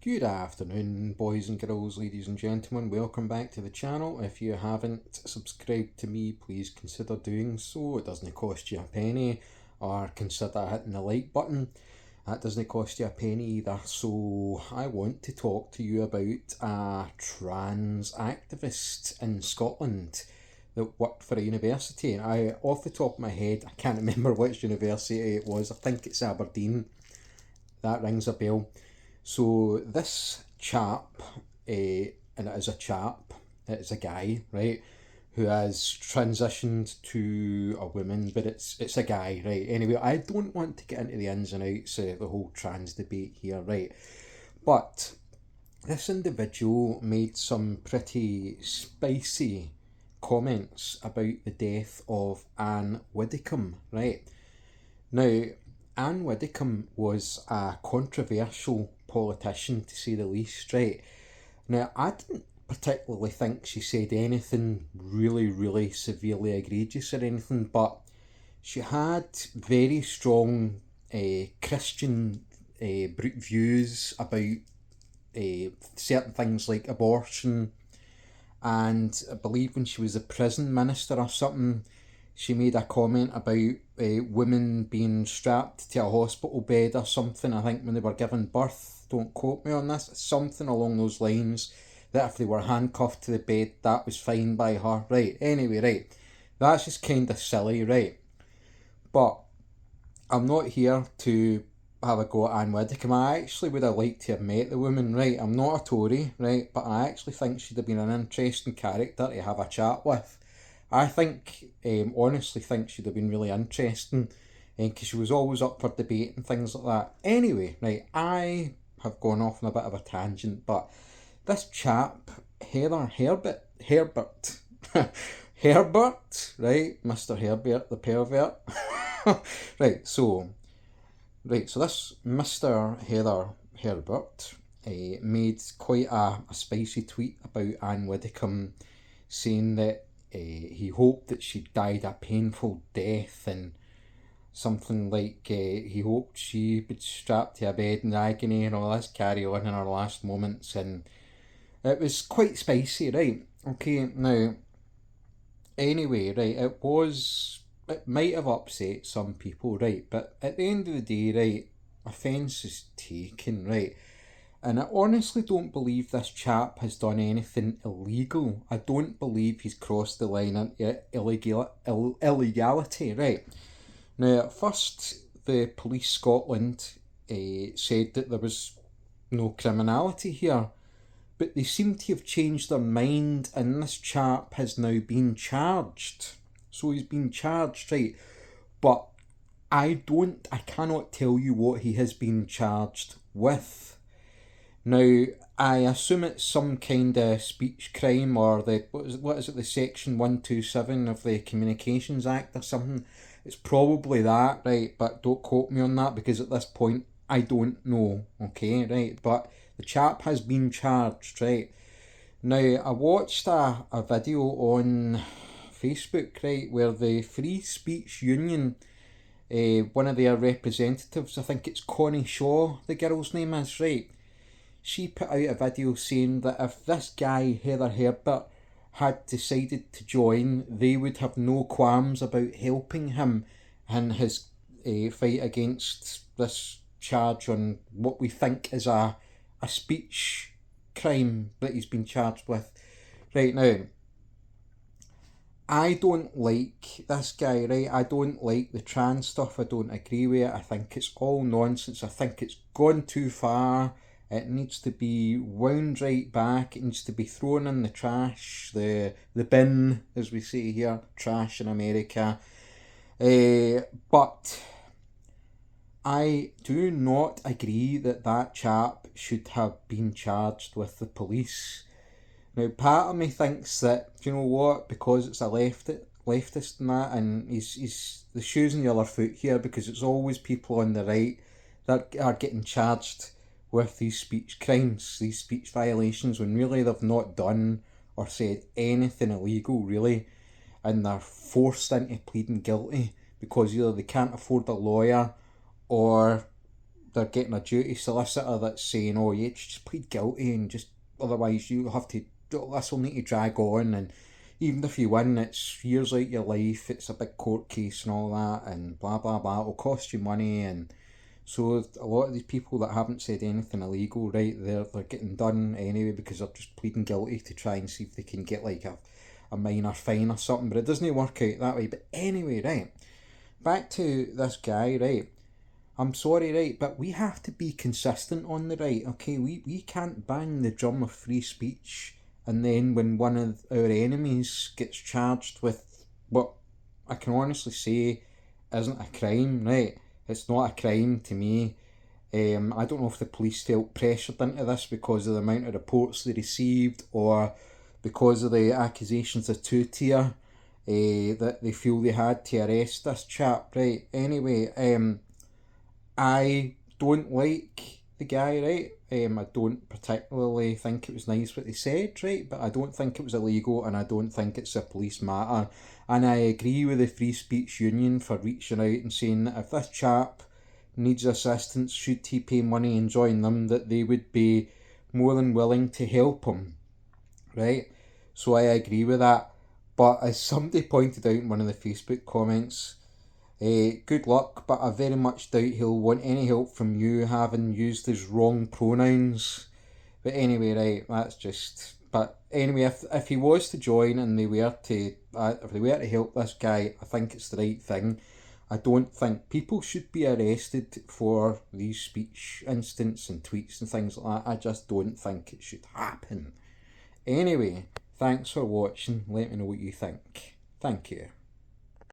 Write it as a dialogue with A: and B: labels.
A: Good afternoon, boys and girls, ladies and gentlemen. Welcome back to the channel. If you haven't subscribed to me, please consider doing so. It doesn't cost you a penny, or consider hitting the like button. That doesn't cost you a penny either. So I want to talk to you about a trans activist in Scotland that worked for a university. Off the top of my head, I can't remember which university it was. I think it's Aberdeen. That rings a bell. So this chap, and it is a chap, it is a guy, right, who has transitioned to a woman, but it's a guy, right? Anyway, I don't want to get into the ins and outs of the whole trans debate here, right? But this individual made some pretty spicy comments about the death of Ann Widecombe, right? Now, Ann Widecombe was a controversial politician, to say the least, right? Now, I didn't particularly think she said anything really severely egregious or anything, but she had very strong Christian views about certain things like abortion, and I believe when she was a prison minister or something, she made a comment about women being strapped to a hospital bed or something, I think when they were giving birth. Don't quote me on this. Something along those lines, that if they were handcuffed to the bed, that was fine by her. Right, anyway, right. That's just kind of silly, right? But I'm not here to have a go at Ann Widecombe. I actually would have liked to have met the woman, right? I'm not a Tory, right? But I actually think she'd have been an interesting character to have a chat with. I think, honestly think she'd have been really interesting, because she was always up for debate and things like that. Anyway, right, I have gone off on a bit of a tangent, but this chap, Heather Herbert, Herbert, right, Mr. Herbert the pervert, right, so this Mr. Heather Herbert made quite a spicy tweet about Ann Widecombe, saying that he hoped that she died a painful death, and something like he hoped she would strapped to a bed in agony and all this carry on in her last moments, and it was quite spicy, right? Okay, now, anyway, right, it might have upset some people, right, but at the end of the day, right, offence is taken, right? And I honestly don't believe this chap has done anything illegal. I don't believe he's crossed the line into illegality, right? Now, at first, the Police Scotland said that there was no criminality here, but they seem to have changed their mind, and this chap has now been charged. So he's been charged, right? But I cannot tell you what he has been charged with. Now, I assume it's some kind of speech crime, or what is it, the Section 127 of the Communications Act or something. It's probably that, right? But don't quote me on that, because at this point, I don't know, okay, right? But the chap has been charged, right? Now, I watched a video on Facebook, right, where the Free Speech Union, one of their representatives, I think it's Connie Shaw, the girl's name is, right? She put out a video saying that if this guy, Heather Herbert, had decided to join, they would have no qualms about helping him in his fight against this charge on what we think is a speech crime that he's been charged with. Right, now, I don't like this guy, right? I don't like the trans stuff. I don't agree with it. I think it's all nonsense. I think it's gone too far. It needs to be wound right back. It needs to be thrown in the trash, the bin, as we say here, trash in America. But I do not agree that chap should have been charged with the police. Now, part of me thinks that, you know what, because it's a leftist and that, and he's the shoes on the other foot here, because it's always people on the right that are getting charged with these speech crimes, these speech violations, when really they've not done or said anything illegal, really, and they're forced into pleading guilty because either they can't afford a lawyer, or they're getting a duty solicitor that's saying, oh, you just plead guilty and just otherwise you have to, this will need to drag on, and even if you win, it's years out your life, it's a big court case and all that, and blah blah blah, it'll cost you money. And so a lot of these people that haven't said anything illegal, right, they're getting done anyway because they're just pleading guilty to try and see if they can get like a minor fine or something, but it doesn't work out that way. But anyway, right, back to this guy, right, I'm sorry, right, but we have to be consistent on the right, okay? We can't bang the drum of free speech and then when one of our enemies gets charged with what I can honestly say isn't a crime, right? It's not a crime to me. I don't know if the police felt pressured into this because of the amount of reports they received or because of the accusations of two-tier that they feel they had to arrest this chap, right? Anyway, I don't like the guy, right? I don't particularly think it was nice what they said, right? But I don't think it was illegal and I don't think it's a police matter. And I agree with the Free Speech Union for reaching out and saying that if this chap needs assistance, should he pay money and join them, that they would be more than willing to help him, right? So I agree with that. But as somebody pointed out in one of the Facebook comments, good luck, but I very much doubt he'll want any help from you having used his wrong pronouns. But anyway, right, that's just... But anyway, if he was to join and if they were to help this guy, I think it's the right thing. I don't think people should be arrested for these speech incidents and tweets and things like that. I just don't think it should happen. Anyway, thanks for watching. Let me know what you think. Thank you.